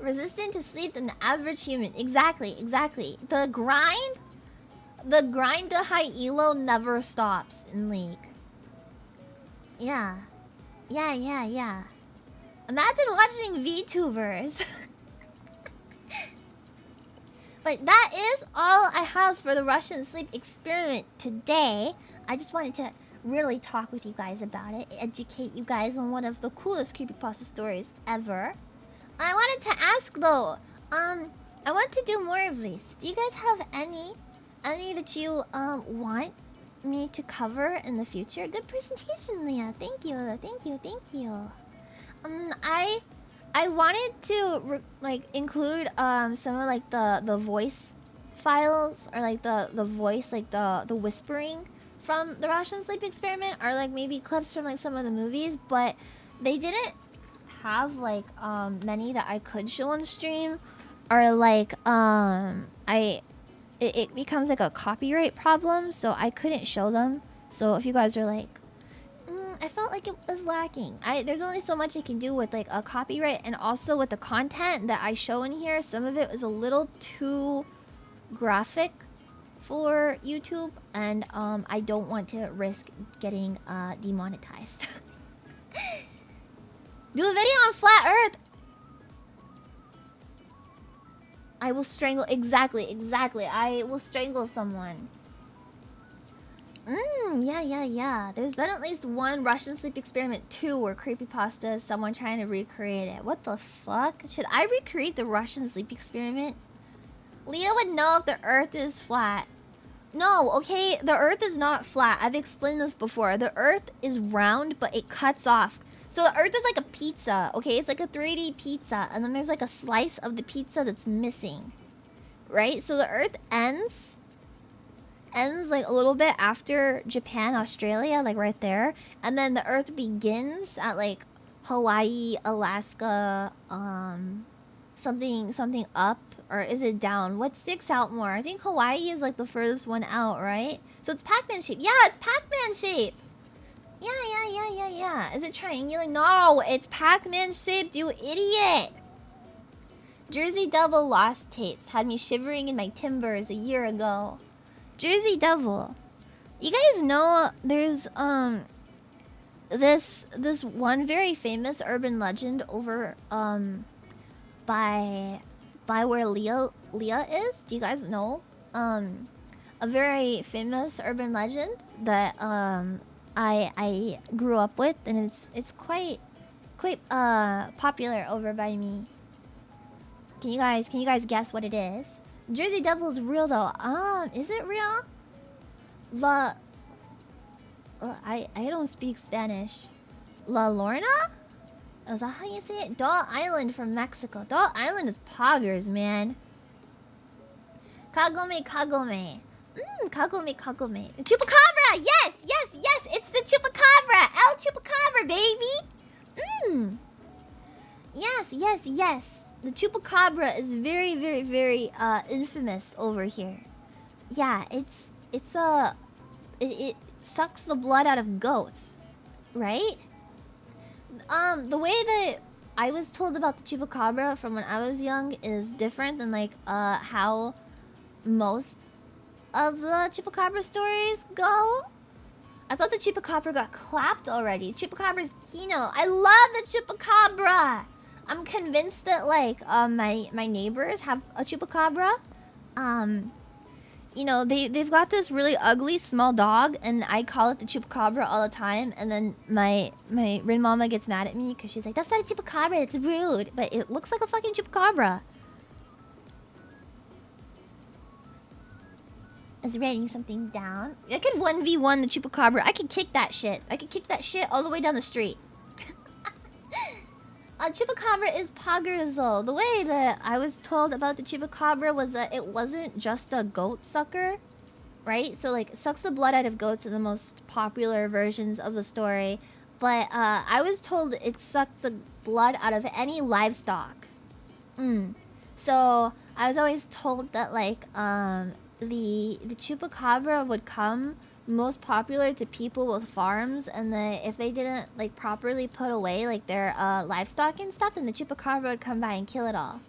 resistant to sleep than the average human. Exactly. The grind to high elo never stops in League. Yeah. Imagine watching VTubers. Like, that is all I have for the Russian sleep experiment today. I just wanted to really talk with you guys about it, educate you guys on one of the coolest creepypasta stories ever. I wanted to ask though, I want to do more of these. Do you guys have any that you want me to cover in the future? Good presentation, Leah. Thank you. I wanted to include some of like the voice files, or like the voice, like the whispering from the Russian sleep experiment, or like maybe clips from like some of the movies, but they didn't have like many that I could show on stream, or like it becomes like a copyright problem, so I couldn't show them. So if you guys are like, I felt like it was lacking. There's only so much I can do with like a copyright, and also with the content that I show in here. Some of it was a little too graphic for YouTube, and I don't want to risk getting demonetized. Do a video on flat Earth. I will strangle. Exactly. I will strangle someone. Yeah. There's been at least one Russian sleep experiment 2 where creepypasta is someone trying to recreate it. What the fuck? Should I recreate the Russian sleep experiment? Leah would know if the Earth is flat. No, okay, the Earth is not flat. I've explained this before. The Earth is round, but it cuts off. So the Earth is like a pizza, okay? It's like a 3D pizza, and then there's like a slice of the pizza that's missing, right? So the Earth ends like a little bit after Japan, Australia, like right there, and then the Earth begins at like Hawaii, Alaska, something up, or is it down? What sticks out more? I think Hawaii is like the furthest one out, right? So it's Pac-Man shape. Yeah, it's Pac-Man shape. Yeah. Is it triangular? No, it's Pac-Man shaped, you idiot. Jersey Devil lost tapes had me shivering in my timbers a year ago. Jersey Devil. You guys know there's this one very famous urban legend over by where Leah is. Do you guys know a very famous urban legend that I grew up with, and it's quite popular over by me. Can you guys guess what it is? Jersey Devil is real though. Is it real? I don't speak Spanish. La Lorna? Is that how you say it? Doll Island from Mexico. Doll Island is poggers, man. Kagome. Kagome. Chupacabra! Yes, yes, yes. It's the chupacabra. El chupacabra, baby. Yes, yes, yes. The chupacabra is very, very, very infamous over here. Yeah, it sucks the blood out of goats, right? The way that I was told about the chupacabra from when I was young is different than like how most of the chupacabra stories go. I thought the chupacabra got clapped already. Chupacabra's Kino. I love the chupacabra. I'm convinced that like my neighbors have a chupacabra. You know, they've got this really ugly small dog, and I call it the chupacabra all the time. And then my Rin mama gets mad at me because she's like, "That's not a chupacabra. It's rude." But it looks like a fucking chupacabra. I was writing something down. I could 1v1 the chupacabra. I could kick that shit. I could kick that shit all the way down the street. Chupacabra is Poggerzo. The way that I was told about the chupacabra was that it wasn't just a goat sucker, right? So like, it sucks the blood out of goats are the most popular versions of the story. But I was told it sucked the blood out of any livestock. So I was always told that like the chupacabra would come most popular to people with farms, and that if they didn't like properly put away like their livestock and stuff, then the chupacabra would come by and kill it all.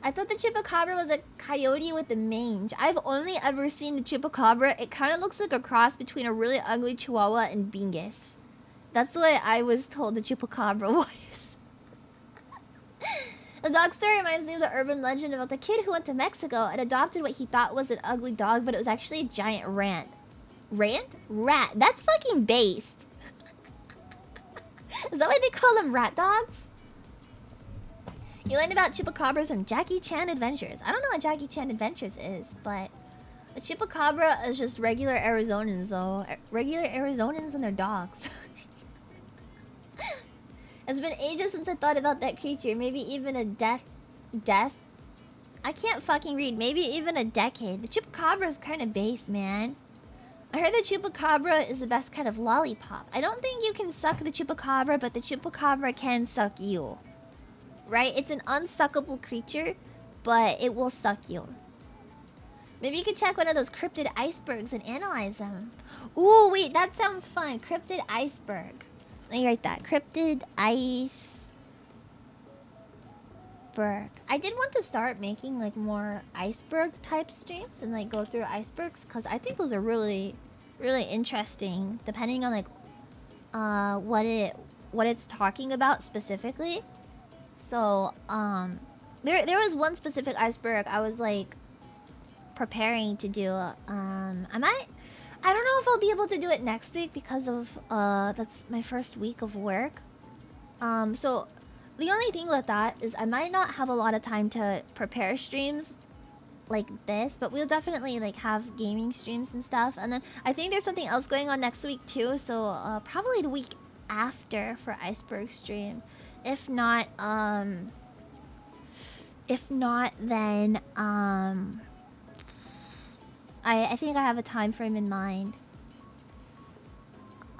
I thought the chupacabra was a coyote with a mange. I've only ever seen the chupacabra. It kind of looks like a cross between a really ugly chihuahua and Bingus. That's what I was told the chupacabra was. The dog story reminds me of the urban legend about the kid who went to Mexico and adopted what he thought was an ugly dog, but it was actually a giant rat. Rat? That's fucking based. Is that why they call them rat dogs? You learned about chupacabras from Jackie Chan Adventures. I don't know what Jackie Chan Adventures is, but a chupacabra is just regular Arizonans, though. Regular Arizonans and their dogs. It's been ages since I thought about that creature. Maybe even a death? I can't fucking read. Maybe even a decade. The chupacabra is kind of based, man. I heard the chupacabra is the best kind of lollipop. I don't think you can suck the chupacabra, but the chupacabra can suck you. Right? It's an unsuckable creature, but it will suck you. Maybe you could check one of those cryptid icebergs and analyze them. Ooh, wait, that sounds fun. Cryptid iceberg. Let me write that. Cryptid iceberg. I did want to start making like more iceberg type streams and like go through icebergs, because I think those are really, really interesting depending on like what it's talking about specifically. So there was one specific iceberg I was like preparing to do. I don't know if I'll be able to do it next week because of that's my first week of work. So the only thing with that is I might not have a lot of time to prepare streams like this, but we'll definitely like have gaming streams and stuff. And then I think there's something else going on next week too, so probably the week after for iceberg stream. If not then I think I have a time frame in mind.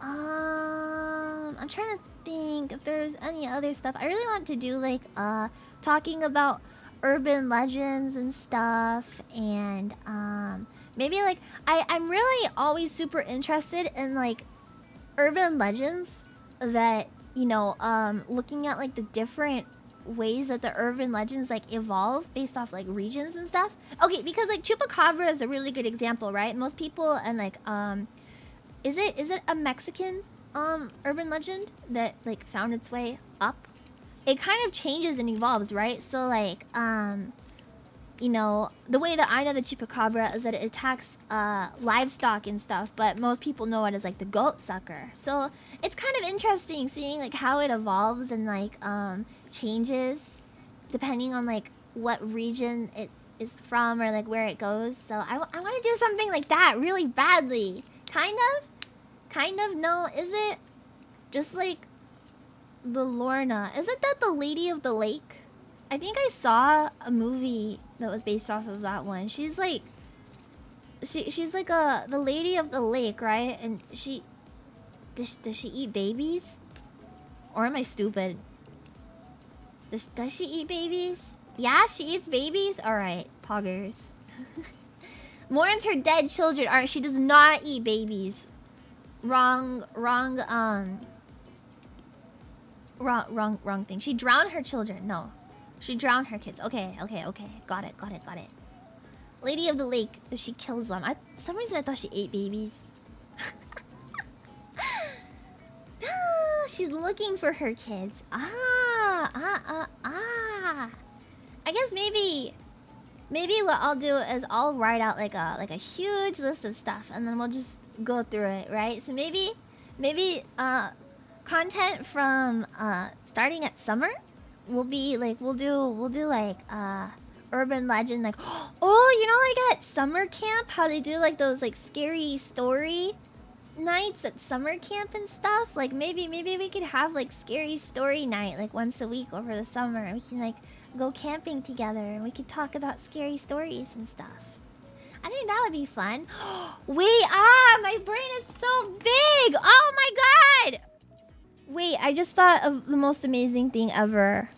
I'm trying to think if there's any other stuff. I really want to do like talking about urban legends and stuff, and maybe like I'm really always super interested in like urban legends that, you know, looking at like the different ways that the urban legends like evolve based off like regions and stuff. Okay, because like chupacabra is a really good example, right? Most people and like is it a Mexican urban legend that like found its way up? It kind of changes and evolves, right? So like you know, the way that I know the chupacabra is that it attacks livestock and stuff, but most people know it as like the goat sucker. So it's kind of interesting seeing like how it evolves and like changes depending on like what region it is from or like where it goes. So I want to do something like that really badly. Kind of, no, is it just like the Lorna? Isn't that the Lady of the Lake? I think I saw a movie that was based off of that one. She's like she's like the lady of the lake, right? And she does she eat babies? Or am I stupid? Does she eat babies? Yeah, she eats babies? Alright, poggers. Mourns her dead children. Alright, she does not eat babies. Wrong thing. She drowned her children. No. She drowned her kids. Okay. Got it. Lady of the lake. She kills them. For some reason I thought she ate babies. She's looking for her kids. I guess maybe what I'll do is I'll write out like a huge list of stuff, and then we'll just go through it, right? So maybe content from starting at summer will be like we'll do like urban legend, like oh, you know, like at summer camp how they do like those like scary story nights at summer camp and stuff. Like maybe we could have like scary story night like once a week over the summer, and we can like go camping together and we could talk about scary stories and stuff. I think that would be fun. Wait, my brain is so big. Oh my god. Wait, I just thought of the most amazing thing ever.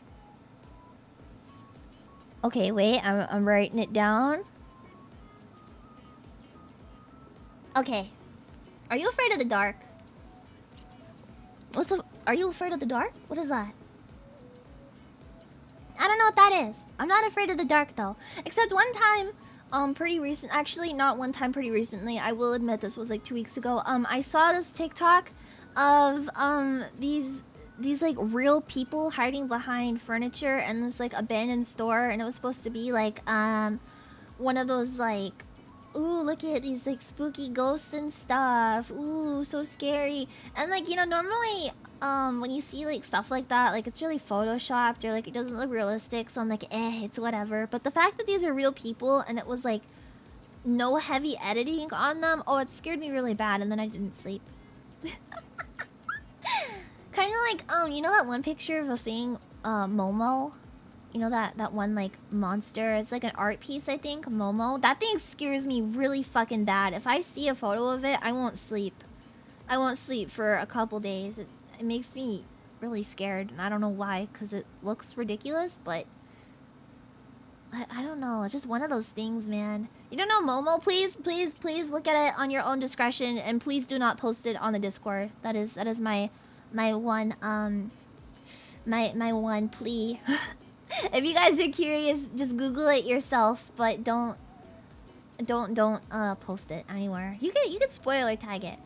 Okay, wait, I'm writing it down. Okay. Are you afraid of the dark? Are you afraid of the dark? What is that? I don't know what that is. I'm not afraid of the dark though. Except one time, pretty recent. Actually, not one time. Pretty recently. I will admit this was like 2 weeks ago. I saw this TikTok of these like real people hiding behind furniture in this like abandoned store, and it was supposed to be like one of those like, ooh, look at these like spooky ghosts and stuff. Ooh, so scary. And like, you know, normally when you see like stuff like that, like it's really photoshopped or like it doesn't look realistic, so I'm like, it's whatever. But the fact that these are real people and it was like no heavy editing on them, oh, it scared me really bad, and then I didn't sleep. Kind of like, you know that one picture of a thing, Momo? You know that one, like, monster? It's like an art piece, I think, Momo. That thing scares me really fucking bad. If I see a photo of it, I won't sleep. I won't sleep for a couple days. It makes me really scared, and I don't know why, because it looks ridiculous, but... I don't know. It's just one of those things, man. You don't know Momo? Please look at it on your own discretion, and please do not post it on the Discord. That is my one my one plea. If you guys are curious, just Google it yourself, but don't post it anywhere. You can spoiler tag it.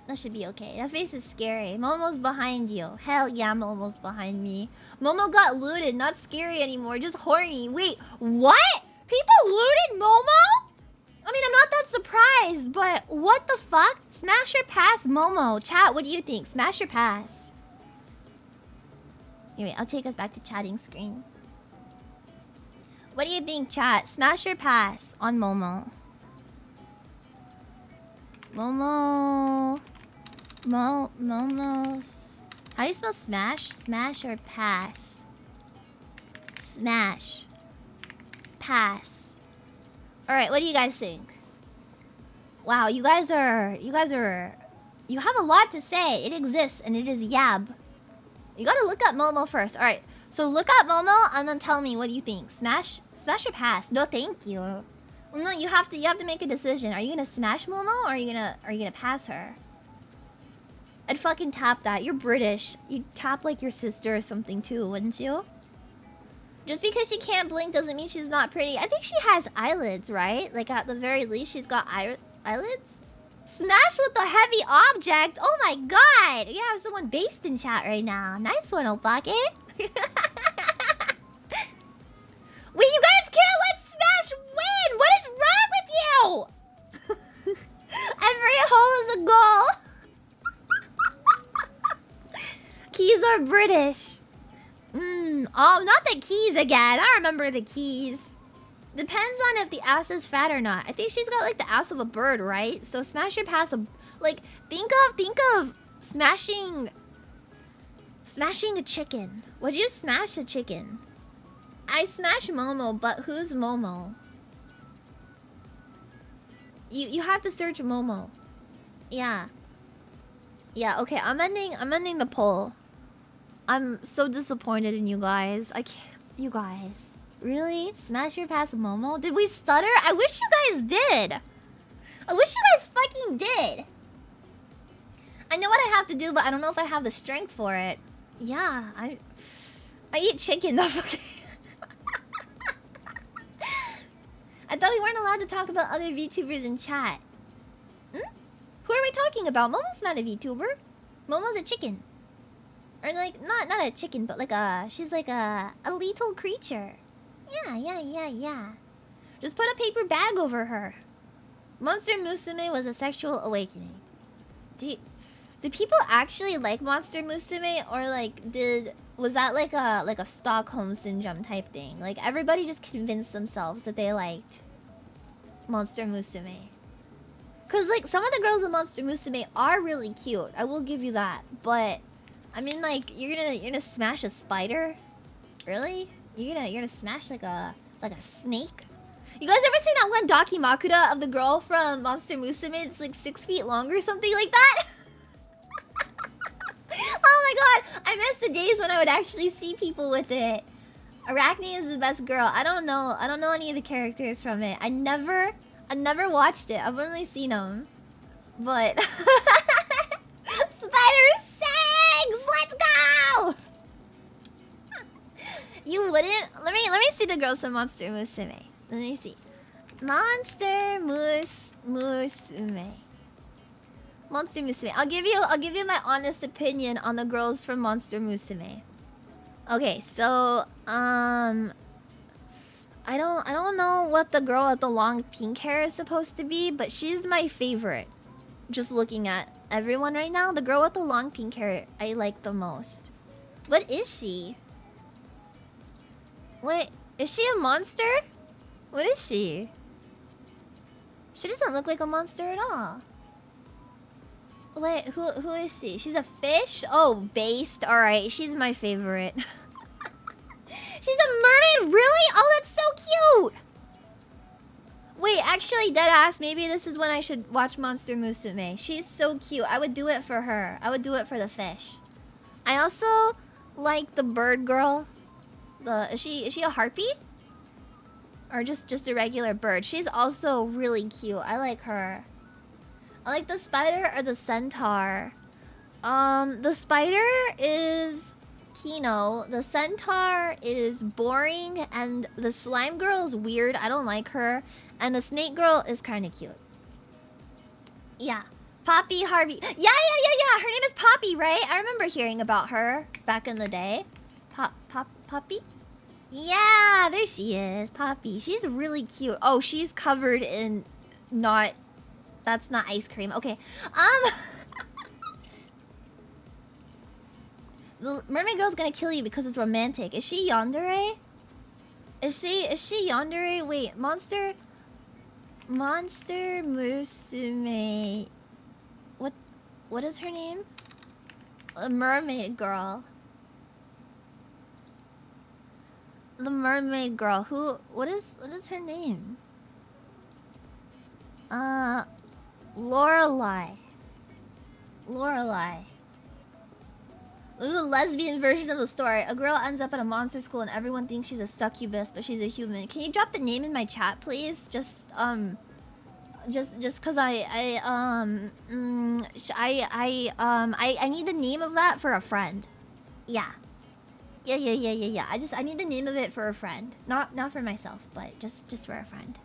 That should be okay. That face is scary. Momo's behind you. Hell yeah, Momo's behind me. Momo got looted. Not scary anymore. Just horny. Wait, what? People looted Momo? I mean, I'm not that surprised, but what the fuck? Smash or pass Momo? Chat, what do you think? Smash or pass? Anyway, I'll take us back to chatting screen. What do you think, chat? Smash or pass on Momo? Momo... Momos. How do you spell smash? Smash or pass? Smash. Pass. Alright, what do you guys think? Wow, you guys are... You have a lot to say. It exists, and it is Yab. You gotta look up Momo first. Alright, so look up Momo, and then tell me what you think. Smash or pass? No, thank you. Well, no, you have to make a decision. Are you gonna smash Momo, or are you gonna pass her? I'd fucking tap that. You're British. You'd tap like your sister or something too, wouldn't you? Just because she can't blink doesn't mean she's not pretty. I think she has eyelids, right? Like at the very least, she's got eyelids? Smash with a heavy object? Oh my god! Yeah, I have someone based in chat right now. Nice one, Opake. Wait, you guys can't let Smash win! What is wrong with you? Every hole is a goal. Keys are British. Oh, not the keys again. I remember the keys. Depends on if the ass is fat or not. I think she's got like the ass of a bird, right? So smash or pass a... Like, think of smashing a chicken. Would you smash a chicken? I smash Momo, but who's Momo? You have to search Momo. Yeah. Yeah, okay, I'm ending the poll. I'm so disappointed in you guys. I can't... You guys. Really? Smash your pass Momo? Did we stutter? I wish you guys did. I wish you guys fucking did. I know what I have to do, but I don't know if I have the strength for it. Yeah, I eat chicken. No, fucking... I thought we weren't allowed to talk about other VTubers in chat. Hmm? Who are we talking about? Momo's not a VTuber. Momo's a chicken. Or like, not a chicken, but like she's like a little creature. Yeah. Just put a paper bag over her. Monster Musume was a sexual awakening. Do people actually like Monster Musume, or like was that like a Stockholm syndrome type thing? Like everybody just convinced themselves that they liked Monster Musume. Cause like some of the girls in Monster Musume are really cute. I will give you that. But I mean, like you're gonna smash a spider? Really? You're gonna smash like a snake? You guys ever seen that one Dakimakura of the girl from Monster Musume? It's like 6 feet long or something like that. Oh my god, I miss the days when I would actually see people with it. Arachne is the best girl. I don't know any of the characters from it. I never watched it. I've only seen them. But Spider Segs! Let's go! You wouldn't? Let me see the girls from Monster Musume. Let me see. Monster Musume. Monster Musume. I'll give you my honest opinion on the girls from Monster Musume. Okay, so I don't know what the girl with the long pink hair is supposed to be, but she's my favorite. Just looking at everyone right now, the girl with the long pink hair I like the most. What is she? Wait, is she a monster? What is she? She doesn't look like a monster at all. Wait, who is she? She's a fish? Oh, based. Alright, she's my favorite. She's a mermaid? Really? Oh, that's so cute! Wait, actually, deadass, maybe this is when I should watch Monster Musume. She's so cute. I would do it for her. I would do it for the fish. I also like the bird girl. Is she a harpy? Or just a regular bird? She's also really cute. I like her. I like the spider or the centaur. The spider is Kino. The centaur is boring, and the slime girl is weird. I don't like her. And the snake girl is kind of cute. Yeah. Poppy Harvey. Yeah. Her name is Poppy, right? I remember hearing about her back in the day. Poppy? Yeah, there she is. Poppy. She's really cute. Oh, she's covered in not... That's not ice cream. Okay. The mermaid girl's gonna kill you because it's romantic. Is she yandere? Is she yandere? Wait, Monster Musume. What is her name? A mermaid girl. The mermaid girl. What is her name? Lorelai. This is a lesbian version of the story. A girl ends up at a monster school and everyone thinks she's a succubus, but she's a human. Can you drop the name in my chat, please? Just cause I need the name of that for a friend. Yeah. Yeah. I need the name of it for a friend. Not for myself, but just for a friend.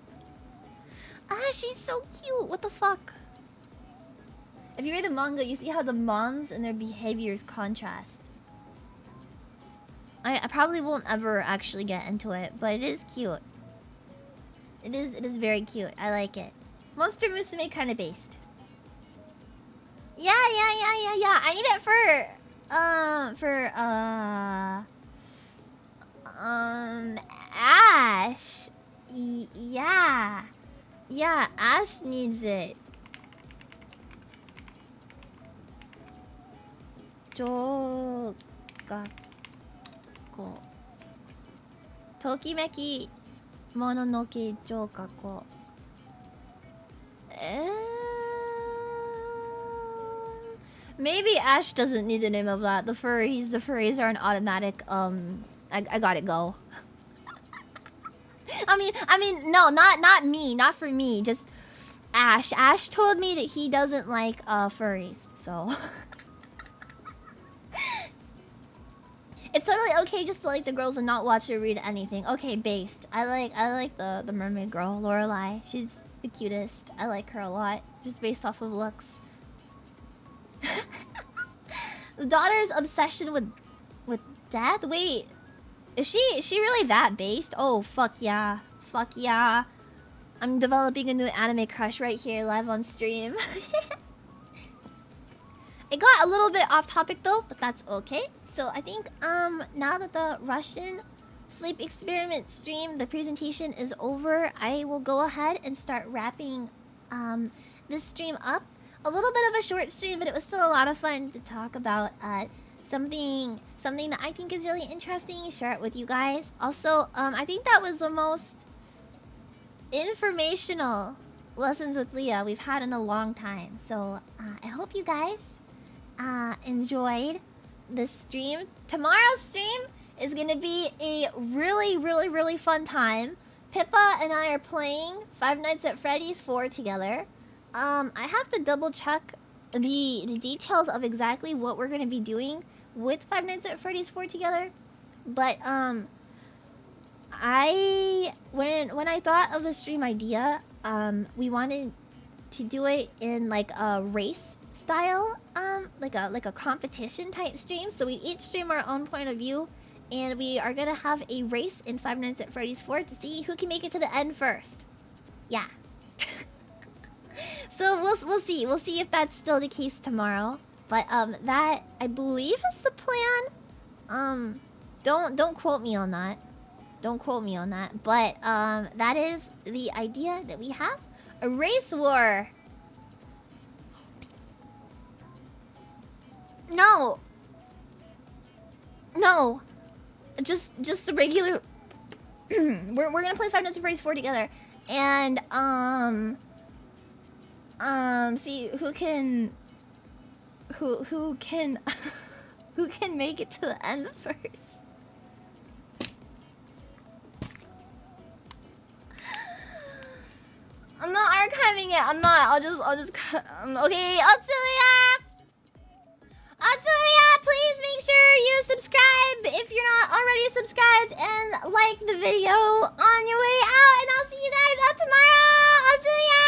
Ah, she's so cute. What the fuck? If you read the manga, you see how the moms and their behaviors contrast. I probably won't ever actually get into it, but it is cute. It is very cute. I like it. Monster Musume kind of based. Yeah. I need it for Ash. Yeah, Ash needs it. Tokimeki Mononoke Joukako. Maybe Ash doesn't need the name of that. The furries are an automatic. I gotta go. I mean, no, not me, not for me. Just Ash. Ash told me that he doesn't like furries, so. It's totally okay just to like the girls and not watch or read anything. Okay, based. I like the mermaid girl, Lorelai. She's the cutest. I like her a lot, just based off of looks. The daughter's obsession with death. Wait, is she really that based? Oh fuck yeah, fuck yeah. I'm developing a new anime crush right here live on stream. It got a little bit off topic though, but that's okay. So I think now that the Russian sleep experiment stream, the presentation is over, I will go ahead and start wrapping this stream up. A little bit of a short stream, but it was still a lot of fun to talk about something that I think is really interesting, share it with you guys. Also, I think that was the most informational lessons with Leah we've had in a long time. So I hope you guys enjoyed this stream. Tomorrow's stream is gonna be a really fun time. Pippa and I are playing Five Nights at Freddy's 4 together. I have to double check the details of exactly what we're gonna be doing with Five Nights at Freddy's 4 together. But when I thought of the stream idea, we wanted to do it in like a race style, like a competition type stream. So we each stream our own point of view, and we are gonna have a race in Five Nights at Freddy's 4 to see who can make it to the end first. Yeah. So we'll see if that's still the case tomorrow. But that I believe is the plan. Don't quote me on that. Don't quote me on that. But that is the idea that we have. A race war. No. No. Just the regular. we're gonna play Five Nights at Freddy's 4 together, and see who can who can who can make it to the end first. I'm not archiving it. I'm not. I'll just cut. Okay, Atsuya, please make sure you subscribe if you're not already subscribed, and like the video on your way out. And I'll see you guys out tomorrow. Atsuya.